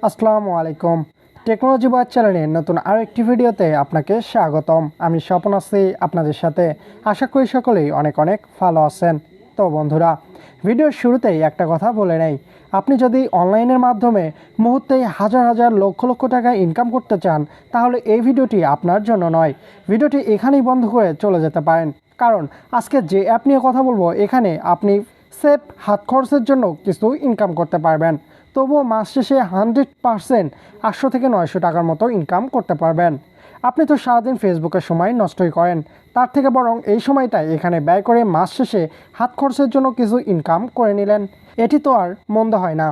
আসসালামু আলাইকুম। টেকনোলজি বয় চ্যানেলের নতুন আরও একটি ভিডিওতে আপনাকে স্বাগতম। আমি স্বপন আছি আপনাদের সাথে। আশা করি সকলেই অনেক অনেক ভালো আছেন। তো বন্ধুরা, ভিডিওর শুরুতেই একটা কথা বলে নেই, আপনি যদি অনলাইনের মাধ্যমে মুহূর্তেই হাজার হাজার লক্ষ লক্ষ টাকা ইনকাম করতে চান, তাহলে এই ভিডিওটি আপনার জন্য নয়। ভিডিওটি এখানেই বন্ধ করে চলে যেতে পারেন, কারণ আজকে যে অ্যাপ নিয়ে কথা বলবো, এখানে আপনি সেফ হাত খরচের জন্য কিছু ইনকাম করতে পারবেন। তবুও মাস শেষে 100% 800 থেকে 900 টাকার মতো ইনকাম করতে পারবেন। আপনি তো সারাদিন ফেসবুকের সময় নষ্টই করেন, তার থেকে বরং এই সময়টাই এখানে ব্যয় করে মাস শেষে হাত খরচের জন্য কিছু ইনকাম করে নিলেন। এটি তো আর মন্দ হয় না।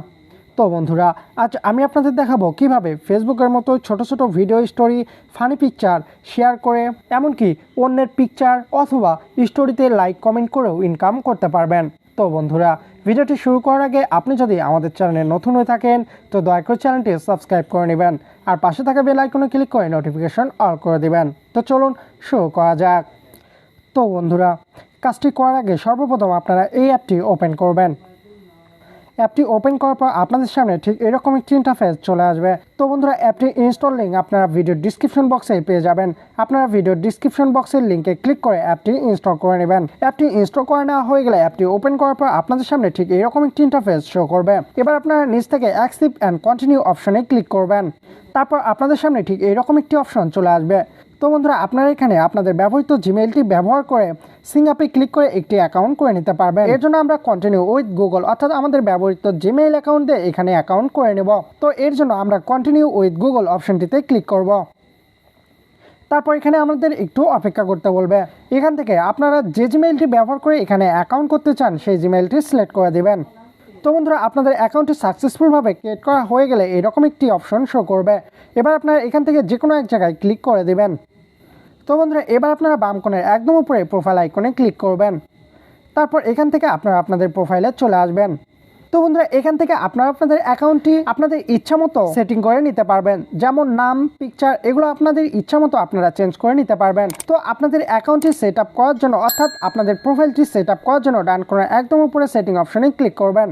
তো বন্ধুরা, আজ আমি আপনাদের দেখাবো কিভাবে ফেসবুকের মতো ছোট ছোট video story, funny picture share করে, এমনকি অন্যের পিকচার অথবা স্টোরিতে লাইক কমেন্ট করেও ইনকাম করতে পারবেন। তো বন্ধুরা, ভিডিওটি শুরু করার আগে আপনি যদি আমাদের চ্যানেলে নতুন হয়ে থাকেন, তো দয়া করে চ্যানেলটি সাবস্ক্রাইব করে নেবেন আর পাশে থাকা বেল আইকনে ক্লিক করে নোটিফিকেশন অল করে দিবেন। তো চলুন শুরু করা যাক। তো বন্ধুরা, কাজটি করার আগে সর্বপ্রথম আপনারা এই অ্যাপটি ওপেন করবেন। অ্যাপটি ওপেন করার পর আপনাদের সামনে ঠিক এরকম একটি ইন্টারফেস চলে আসবে। তো বন্ধুরা, অ্যাপটি ইনস্টল লিঙ্ক আপনারা ভিডিও ডিসক্রিপশন বক্সে পেয়ে যাবেন। আপনারা ভিডিও ডিসক্রিপশন বক্সের লিঙ্কে ক্লিক করে অ্যাপটি ইনস্টল করে নেবেন। অ্যাপটি ইনস্টল করে নেওয়া হয়ে গেলে অ্যাপটি ওপেন করার পর আপনাদের সামনে ঠিক এরকম একটি ইন্টারফেস শো করবে। এবার আপনারা নিচ থেকে অ্যাকসেপ্ট অ্যান্ড কন্টিনিউ অপশনে ক্লিক করবেন। তারপর আপনাদের সামনে ঠিক এরকম একটি অপশন চলে আসবে। তো বন্ধুরা, আপনারা এখানে আপনাদের ব্যবহৃত জিমেইলটি ব্যবহার করে সিং আপে ক্লিক করে একটি অ্যাকাউন্ট করে নিতে পারবেন। এর জন্য আমরা কন্টিনিউ উইথ গুগল অর্থাৎ আমাদের ব্যবহৃত জিমেইল অ্যাকাউন্ট দিয়ে এখানে অ্যাকাউন্ট করে নেব। তো এর জন্য আমরা কন্টিনিউ উইথ গুগল অপশনটিতে ক্লিক করব। তারপর এখানে আমাদের একটু অপেক্ষা করতে বলবে। এখান থেকে আপনারা যে জিমেইলটি ব্যবহার করে এখানে অ্যাকাউন্ট করতে চান সেই জিমেইলটি সিলেক্ট করে দেবেন। তো বন্ধুরা, আপনাদের অ্যাকাউন্টটি সাকসেসফুলভাবে ক্রিয়েট করা হয়ে গেলে এরকম একটি অপশন শো করবে। এবার আপনারা এখান থেকে যে কোনো এক জায়গায় ক্লিক করে দেবেন। তো বন্ধুরা, এবার আপনারা বাম কোণের একদম উপরে প্রোফাইল আইকনে ক্লিক করবেন। তারপর এখান থেকে আপনারা আপনাদের প্রোফাইলে চলে আসবেন। তো বন্ধুরা, এখান থেকে আপনারা আপনাদের অ্যাকাউন্টটি আপনাদের ইচ্ছা মতো সেটিং করে নিতে পারবেন। যেমন নাম, পিকচার, এগুলো আপনাদের ইচ্ছা মতো আপনারা চেঞ্জ করে নিতে পারবেন। তো আপনাদের অ্যাকাউন্টটি সেট আপ করার জন্য অর্থাৎ আপনাদের প্রোফাইলটি সেট আপ করার জন্য ডান কোণের একদম উপরে সেটিং অপশনে ক্লিক করবেন।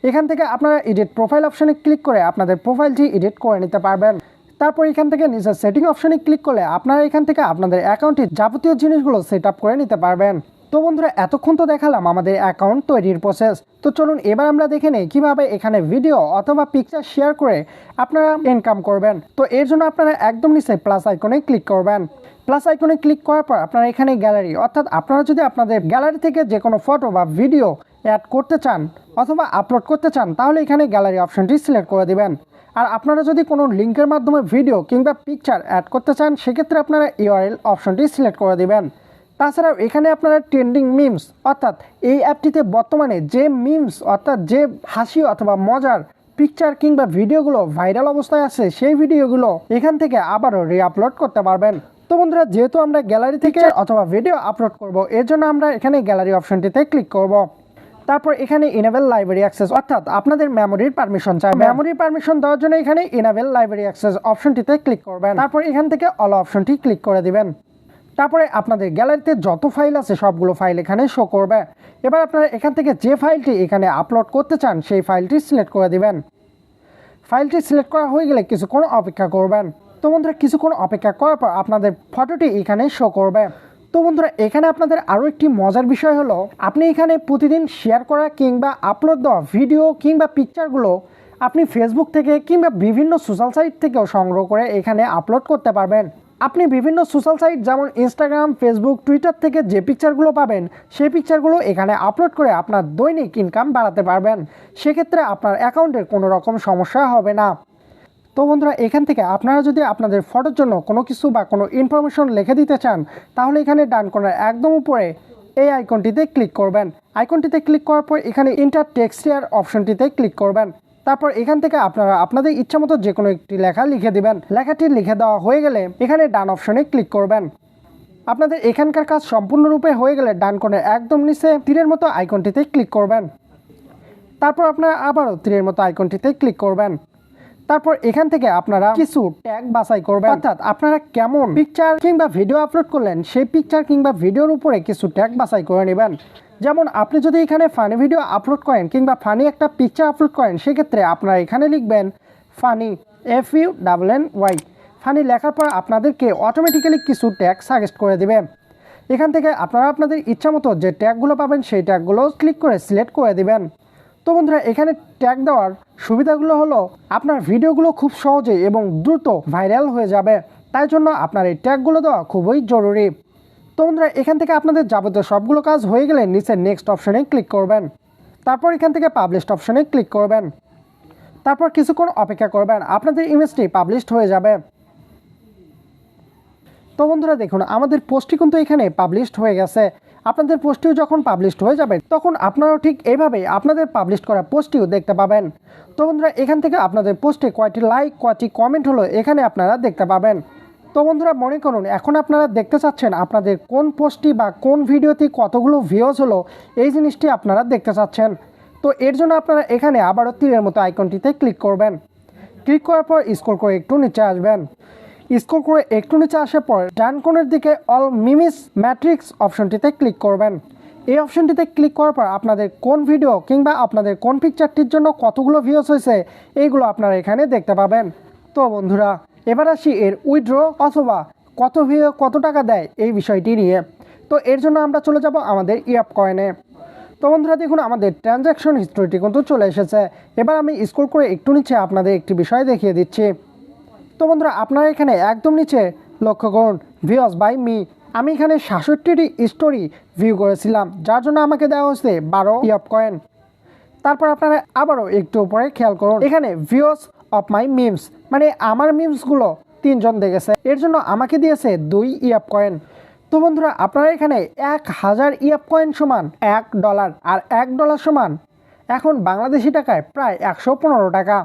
এখান থেকে আপনারা এডিট প্রোফাইল অপশনে ক্লিক করে আপনাদের প্রোফাইলটি এডিট করে নিতে পারবেন। তারপর এখান থেকে নিজের সেটিং অপশনে ক্লিক করলে আপনারা এখান থেকে আপনাদের অ্যাকাউন্টে যাবতীয় জিনিসগুলো সেট আপ করে নিতে পারবেন। তো বন্ধুরা, এতক্ষণ তো দেখালাম আমাদের অ্যাকাউন্ট তৈরির প্রসেস। তো চলুন এবার আমরা দেখে নেই কীভাবে এখানে ভিডিও অথবা পিকচার শেয়ার করে আপনারা ইনকাম করবেন। তো এর জন্য আপনারা একদম নিচে প্লাস আইকনে ক্লিক করবেন। প্লাস আইকনে ক্লিক করার পর আপনারা এখানে গ্যালারি অর্থাৎ আপনারা যদি আপনাদের গ্যালারি থেকে যে কোনো ফটো বা ভিডিও অ্যাড করতে চান অথবা আপলোড করতে চান, তাহলে এখানে গ্যালারি অপশনটি সিলেক্ট করে দেবেন। আর আপনারা যদি কোনো লিঙ্কের মাধ্যমে ভিডিও কিংবা পিকচার অ্যাড করতে চান, সেক্ষেত্রে আপনারা ইউআরএল অপশনটি সিলেক্ট করে দেবেন। তাছাড়াও এখানে আপনারা ট্রেন্ডিং মিমস অর্থাৎ এই অ্যাপটিতে বর্তমানে যে মিমস অর্থাৎ যে হাসি অথবা মজার পিকচার কিংবা ভিডিওগুলো ভাইরাল অবস্থায় আছে, সেই ভিডিওগুলো এখান থেকে আবারও রিআপলোড করতে পারবেন। তো বন্ধুরা, যেহেতু আমরা গ্যালারি থেকে অথবা ভিডিও আপলোড করব, এর জন্য আমরা এখানে গ্যালারি অপশনটিতে ক্লিক করব। তারপর এখানে ইনেবল লাইব্রেরি অ্যাক্সেস অর্থাৎ আপনাদের মেমোরির পারমিশন চাই। মেমোরির পারমিশন দেওয়ার জন্য এখানে ইনেবল লাইব্রেরি অ্যাক্সেস অপশনটিতে ক্লিক করবেন। তারপর এখান থেকে অল অপশনটি ক্লিক করে দিবেন। তারপরে আপনাদের গ্যালারিতে যত ফাইল আছে সবগুলো ফাইল এখানে শো করবে। এবার আপনারা এখান থেকে যে ফাইলটি এখানে আপলোড করতে চান সেই ফাইলটি সিলেক্ট করে দিবেন। ফাইলটি সিলেক্ট করা হয়ে গেলে কিছুক্ষণ অপেক্ষা করবেন। তো বন্ধুরা, কিছুক্ষণ অপেক্ষা করার পর আপনাদের ফটোটি এখানে শো করবে। তো বন্ধুরা, এখানে আপনাদের আরও একটি মজার বিষয় হলো, আপনি এখানে প্রতিদিন শেয়ার করা কিংবা আপলোড দেওয়া ভিডিও কিংবা পিকচারগুলো আপনি ফেসবুক থেকে কিংবা বিভিন্ন সোশ্যাল সাইট থেকেও সংগ্রহ করে এখানে আপলোড করতে পারবেন। আপনি বিভিন্ন সোশ্যাল সাইট যেমন ইনস্টাগ্রাম, ফেসবুক, টুইটার থেকে যে পিকচারগুলো পাবেন সেই পিকচারগুলো এখানে আপলোড করে আপনার দৈনিক ইনকাম বাড়াতে পারবেন। সেক্ষেত্রে আপনার অ্যাকাউন্টের কোনো রকম সমস্যা হবে না। তো বন্ধুরা, এখান থেকে আপনারা যদি আপনাদের ফটোর জন্য কোনো কিছু বা কোনো ইনফরমেশন লিখে দিতে চান, তাহলে এখানে ডান কোণের একদম উপরে এই আইকনটিতে ক্লিক করবেন। আইকনটিতে ক্লিক করার পর এখানে ইন্টার টেক্সট হেয়ার অপশনটিতে ক্লিক করবেন। তারপর এখান থেকে আপনারা আপনাদের ইচ্ছা মতো যে কোনো একটি লেখা লিখে দিবেন। লেখাটি লিখে দেওয়া হয়ে গেলে এখানে ডান অপশনে ক্লিক করবেন। আপনাদের এখানকার কাজ সম্পূর্ণরূপে হয়ে গেলে ডান কোণের একদম নিচে তীরের মতো আইকনটিতে ক্লিক করবেন। তারপর আপনারা আবারও তীরের মতো আইকনটিতে ক্লিক করবেন। তারপর এখান থেকে আপনারা কিছু ট্যাগ বাছাই করবেন, অর্থাৎ আপনারা কেমন পিকচার কিংবা ভিডিও আপলোড করলেন সেই পিকচার কিংবা ভিডিওর উপরে কিছু ট্যাগ বাছাই করে নেবেন। যেমন আপনি যদি এখানে ফানি ভিডিও আপলোড করেন কিংবা ফানি একটা পিকচার আপলোড করেন, সেক্ষেত্রে আপনারা এখানে লিখবেন ফানি FUNNY ফানি লেখার পর আপনাদেরকে অটোমেটিক্যালি কিছু ট্যাগ সাজেস্ট করে দেবে। এখান থেকে আপনারা আপনাদের ইচ্ছা মতো যে ট্যাগগুলো পাবেন সেই ট্যাগগুলো ক্লিক করে সিলেক্ট করে দিবেন। তো বন্ধুরা এখানে ট্যাগ দেওয়ার সুবিধাগুলো হলো আপনার ভিডিওগুলো খুব সহজে এবং দ্রুত ভাইরাল হয়ে যাবে, তাই জন্য আপনার এই ট্যাগগুলো দেওয়া খুবই জরুরি। তো বন্ধুরা এখান থেকে আপনাদের যাবতীয় সবগুলো কাজ হয়ে গেলে নিচে নেক্সট অপশনে ক্লিক করবেন। তারপর এখান থেকে পাবলিশড অপশনে ক্লিক করবেন। তারপর কিছুক্ষণ অপেক্ষা করবেন, আপনাদের ইমেজটি পাবলিশড হয়ে যাবে। তো বন্ধুরা দেখুন আমাদের পোস্টটি কিন্তু এখানে পাবলিশড হয়ে গেছে। আপনাদের পোস্টটিও যখন পাবলিশড হয়ে যাবে তখন আপনারাও ঠিক এইভাবে আপনাদের পাবলিশ করা পোস্টটিও দেখতে পাবেন। তো বন্ধুরা এখান থেকে আপনাদের পোস্টে কয়টি লাইক কয়টি কমেন্ট হলো এখানে আপনারা দেখতে পাবেন। তো বন্ধুরা মনে করুন এখন আপনারা দেখতে চাচ্ছেন আপনাদের কোন পোস্টটি বা কোন ভিডিওতে কতগুলো ভিউজ হলো, এই জিনিসটি আপনারা দেখতে চাচ্ছেন। তো এর জন্য আপনারা এখানে আবারও তীরের মতো আইকনটিতে ক্লিক করবেন। ক্লিক করার পর স্ক্রল করে একটু নিচে আসবেন। স্ক্রল করে একটু নিচে আসার পর ডান কোণের দিকে অল মিমিস ম্যাট্রিক্স অপশনটিতে ক্লিক করবেন। এই অপশনটিতে ক্লিক করার পর আপনাদের কোন ভিডিও কিংবা আপনাদের কোন পিকচারটির জন্য কতগুলো ভিউজ হয়েছে এইগুলো আপনারা এখানে দেখতে পাবেন। তো বন্ধুরা এবার আসি এর উইথড্র অথবা কত ভিউ কত টাকা দেয় এই বিষয়টি নিয়ে। তো এর জন্য আমরা চলে যাব আমাদের ইয়াপ কয়েনে। তো বন্ধুরা দেখুন আমাদের ট্রানজ্যাকশন হিস্ট্রিটি কিন্তু চলে এসেছে। এবার আমি স্ক্রল করে একটু নিচে আপনাদের একটি বিষয় দেখিয়ে দিচ্ছি। তো বন্ধুরা আপনারা এখানে একদম নিচে লক্ষ্য করুন ভিউজ বাই মি। আমি এখানে 67টি স্টোরি ভিউ করেছিলাম, যার জন্য আমাকে দেওয়া হচ্ছে 12 ইয়াপ কয়েন। তারপর আপনারা আবারও একটু উপরে খেয়াল করুন এখানে ভিউজ অফ মাই মিমস, মানে আমার মিমসগুলো 3 জন দেখেছে, এর জন্য আমাকে দিয়েছে 2 ইয়াপ কয়েন। তো বন্ধুরা আপনারা এখানে 1000 ইয়াপ কয়েন সমান $1, আর $1 সমান এখন বাংলাদেশি টাকায় প্রায় 115 টাকা।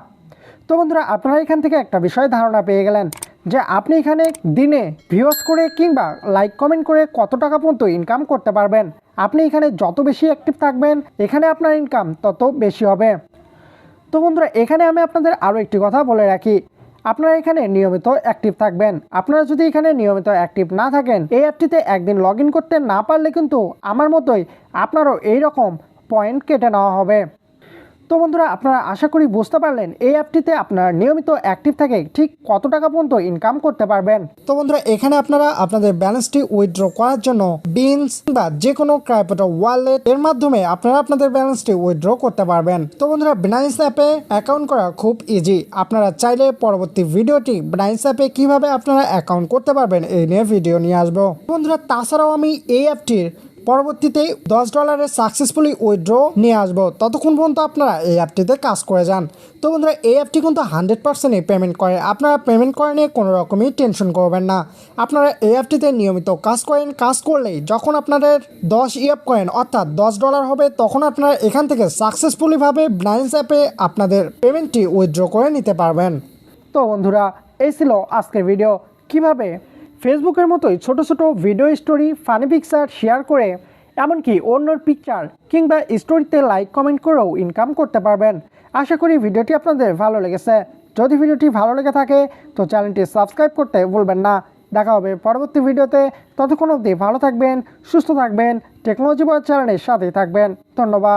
তো বন্ধুরা আপনারা এখান থেকে একটা বিষয় ধারণা পেয়ে গেলেন যে আপনি এখানে দিনে ভিউজ করে কিংবা লাইক কমেন্ট করে কত টাকা পর্যন্ত ইনকাম করতে পারবেন। আপনি এখানে যত বেশি অ্যাক্টিভ থাকবেন এখানে আপনার ইনকাম তত বেশি হবে। তো বন্ধুরা এখানে আমি আপনাদের আরও একটি কথা বলে রাখি, আপনারা এখানে নিয়মিত অ্যাক্টিভ থাকবেন। আপনারা যদি এখানে নিয়মিত অ্যাক্টিভ না থাকেন এই অ্যাপটিতে একদিন লগ ইন করতে না পারলে কিন্তু আমার মতোই আপনারও এইরকম পয়েন্ট কেটে নেওয়া হবে। তো বন্ধুরা আপনারা আশা করি বুঝতে পারলেন এই অ্যাপটিতে আপনারা নিয়মিত অ্যাক্টিভ থাকে ঠিক কত টাকা পর্যন্ত ইনকাম করতে পারবেন। তো বন্ধুরা এখানে আপনারা আপনাদের ব্যালেন্সটি উইথড্র করার জন্য বিনস বা যে কোনো ক্রাইপটো ওয়ালেট এর মাধ্যমে আপনারা আপনাদের ব্যালেন্সটি উইথড্র করতে পারবেন। তো বন্ধুরা বাইন্যান্স অ্যাপে অ্যাকাউন্ট করা খুব ইজি। আপনারা চাইলে পরবর্তী ভিডিওটি বাইন্যান্স অ্যাপে কিভাবে আপনারা অ্যাকাউন্ট করতে পারবেন এই নিয়ে ভিডিও নিয়ে আসবো। বন্ধুরা তাছাড়াও আমি এই অ্যাপটির পরবর্তীতে $10 সাকসেসফুলি উইথড্র নিয়ে আসবো, ততক্ষণ পর্যন্ত আপনারা এই অ্যাপটিতে কাজ করে যান। তো বন্ধুরা এই অ্যাপটি কিন্তু 100%ই পেমেন্ট করে, আপনারা পেমেন্ট করে নিয়ে কোনো রকমই টেনশন করবেন না। আপনারা এই অ্যাপটিতে নিয়মিত কাজ করেন, কাজ করলেই যখন আপনাদের 10 ইয়াপ কয়েন অর্থাৎ $10 হবে তখন আপনারা এখান থেকে সাকসেসফুলিভাবে বাইন্যান্স অ্যাপে আপনাদের পেমেন্টটি উইথড্র করে নিতে পারবেন। তো বন্ধুরা এই ছিল আজকের ভিডিও, কিভাবে ফেসবুকের মতোই ছোট ছোট video story funny picture share করে এমনকি অন্যর পিকচার কিংবা স্টোরিতে লাইক কমেন্ট করেও ইনকাম করতে পারবেন। আশা করি ভিডিওটি আপনাদের ভালো লেগেছে। যদি ভিডিওটি ভালো লেগে থাকে তো চ্যানেলটি সাবস্ক্রাইব করতে ভুলবেন না। দেখা হবে পরবর্তী ভিডিওতে, ততক্ষণ অবধি ভালো থাকবেন, সুস্থ থাকবেন, টেকনোলজি বয় চ্যানেলের সাথেই থাকবেন। ধন্যবাদ।